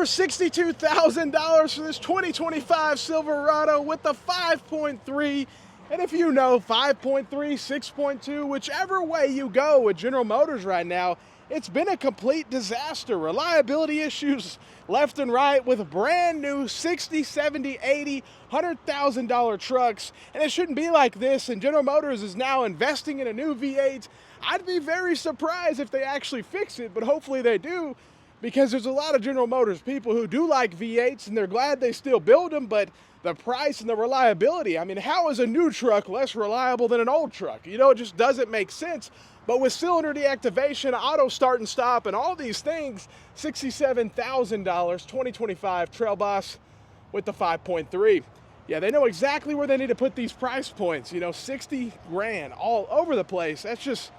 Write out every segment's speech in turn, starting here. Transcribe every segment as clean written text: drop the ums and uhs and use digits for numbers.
For $62,000 for this 2025 Silverado with the 5.3. And if you know 5.3, 6.2, whichever way you go with General Motors right now, it's been a complete disaster. Reliability issues left and right with brand new 60, 70, 80, $100,000 trucks. And it shouldn't be like this. And General Motors is now investing in a new V8. I'd be very surprised if they actually fix it, but hopefully they do, because there's a lot of General Motors people who do like V8s and they're glad they still build them, but the price and the reliability, I mean, how is a new truck less reliable than an old truck? You know, it just doesn't make sense. But with cylinder deactivation, auto start and stop, and all these things, $67,000, 2025 Trail Boss with the 5.3. Yeah, they know exactly where they need to put these price points. You know, 60 grand all over the place. That's just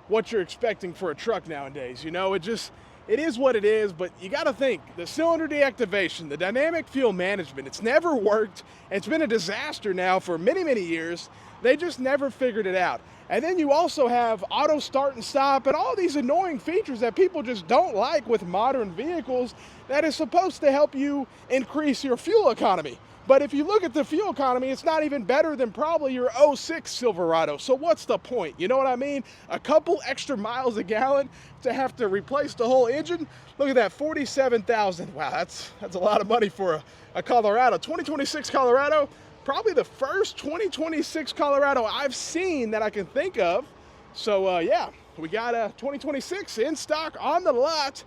what you're expecting for a truck nowadays. You know, it is what it is, but you got to think, the cylinder deactivation, the dynamic fuel management, it's never worked. It's been a disaster now for many, many years. They just never figured it out. And then you also have auto start and stop and all these annoying features that people just don't like with modern vehicles that is supposed to help you increase your fuel economy. But if you look at the fuel economy, it's not even better than probably your '06 Silverado. So what's the point? You know what I mean? A couple extra miles a gallon to have to replace the whole engine. Look at that, 47,000. Wow, that's a lot of money for a Colorado. 2026 Colorado, probably the first 2026 Colorado I've seen that I can think of. So yeah, we got a 2026 in stock on the lot.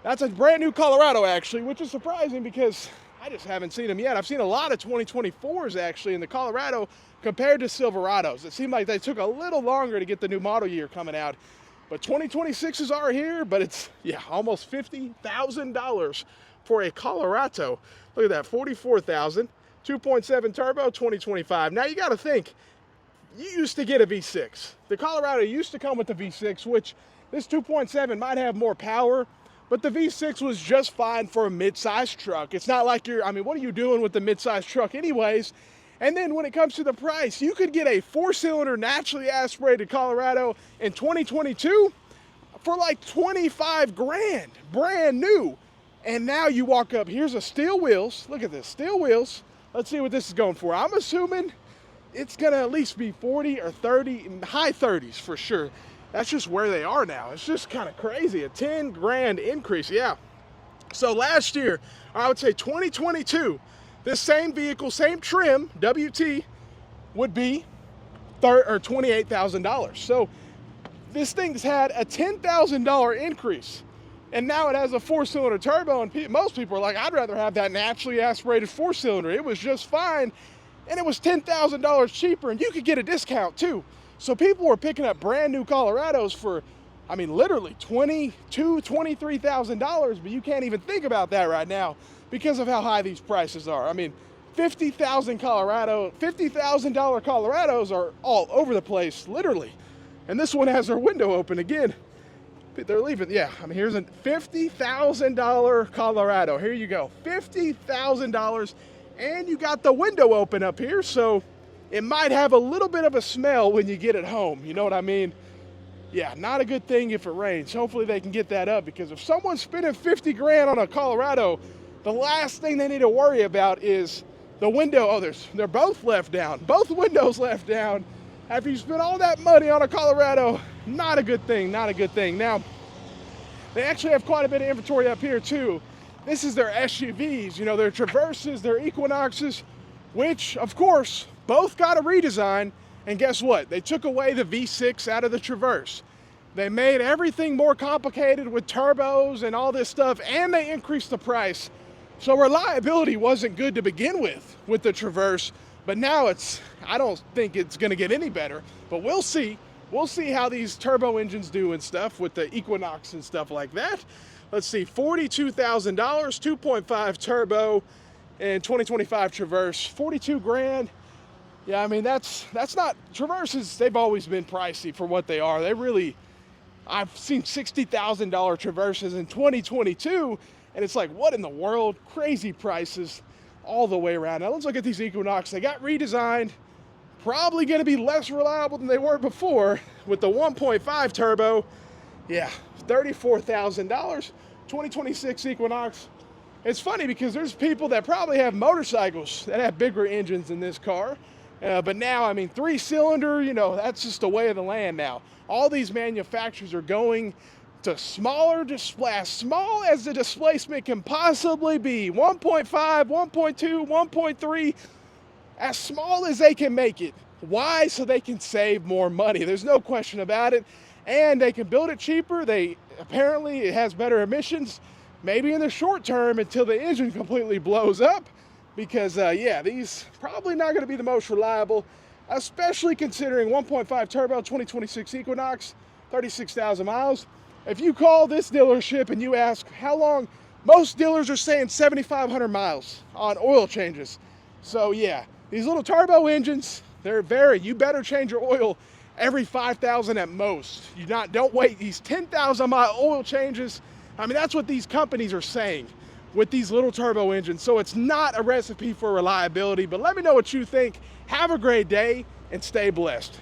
That's a brand new Colorado actually, which is surprising because I just haven't seen them yet. I've seen a lot of 2024s actually in the Colorado compared to Silverados. It seemed like they took a little longer to get the new model year coming out. But 2026s are here, but it's, yeah, almost $50,000 for a Colorado. Look at that, 44,000, 2.7 turbo, 2025. Now you got to think, you used to get a V6. The Colorado used to come with the V6, which this 2.7 might have more power, but the V6 was just fine for a mid-sized truck. It's not like I mean, what are you doing with the mid-sized truck anyways? And then when it comes to the price, you could get a 4-cylinder naturally aspirated Colorado in 2022 for like 25 grand, brand new. And now you walk up, here's a steel wheels. Look at this, steel wheels. Let's see what this is going for. I'm assuming it's gonna at least be 40 or 30, high 30s for sure. That's just where they are now. It's just kind of crazy, a 10 grand increase, yeah. So last year, I would say 2022, this same vehicle, same trim, WT, would be $28,000. So this thing's had a $10,000 increase. And now it has a 4-cylinder turbo, and most people are like, I'd rather have that naturally aspirated 4-cylinder. It was just fine, and it was $10,000 cheaper, and you could get a discount too. So people were picking up brand new Colorados for, I mean, literally $22,000, $23,000, but you can't even think about that right now because of how high these prices are. I mean, $50,000 Colorados are all over the place, literally. And this one has their window open again. They're leaving, yeah, I mean, here's a $50,000 Colorado. Here you go, $50,000, and you got the window open up here, so it might have a little bit of a smell when you get it home. You know what I mean? Yeah, not a good thing if it rains. Hopefully they can get that up, because if someone's spending 50 grand on a Colorado, the last thing they need to worry about is the window. Oh, they're both left down. Both windows left down. After you spend all that money on a Colorado, not a good thing, not a good thing. Now, they actually have quite a bit of inventory up here too. This is their SUVs, you know, their Traverses, their Equinoxes, which, of course, both got a redesign. And guess what? They took away the V6 out of the Traverse. They made everything more complicated with turbos and all this stuff, and they increased the price. So reliability wasn't good to begin with the Traverse, but now I don't think it's gonna get any better, but we'll see. We'll see how these turbo engines do and stuff with the Equinox and stuff like that. Let's see, $42,000, 2.5 turbo, and 2025 Traverse, 42 grand. Yeah, I mean, that's not, Traverses, they've always been pricey for what they are. I've seen $60,000 Traverses in 2022, and it's like, what in the world? Crazy prices all the way around. Now let's look at these Equinox. They got redesigned, probably gonna be less reliable than they were before with the 1.5 turbo. Yeah, $34,000, 2026 Equinox. It's funny because there's people that probably have motorcycles that have bigger engines than this car. But now, I mean, 3-cylinder, you know, that's just the way of the land now. All these manufacturers are going to smaller display, as small as the displacement can possibly be. 1.5, 1.2, 1.3, as small as they can make it. Why? So they can save more money. There's no question about it. And they can build it cheaper. Apparently it has better emissions, maybe in the short term until the engine completely blows up. Because yeah, these probably not going to be the most reliable, especially considering 1.5 turbo 2026 Equinox, 36,000 miles. If you call this dealership and you ask how long, most dealers are saying 7,500 miles on oil changes. So yeah, these little turbo engines, you better change your oil every 5,000 at most. Don't wait these 10,000 mile oil changes. I mean, that's what these companies are saying with these little turbo engines. So it's not a recipe for reliability, but let me know what you think. Have a great day and stay blessed.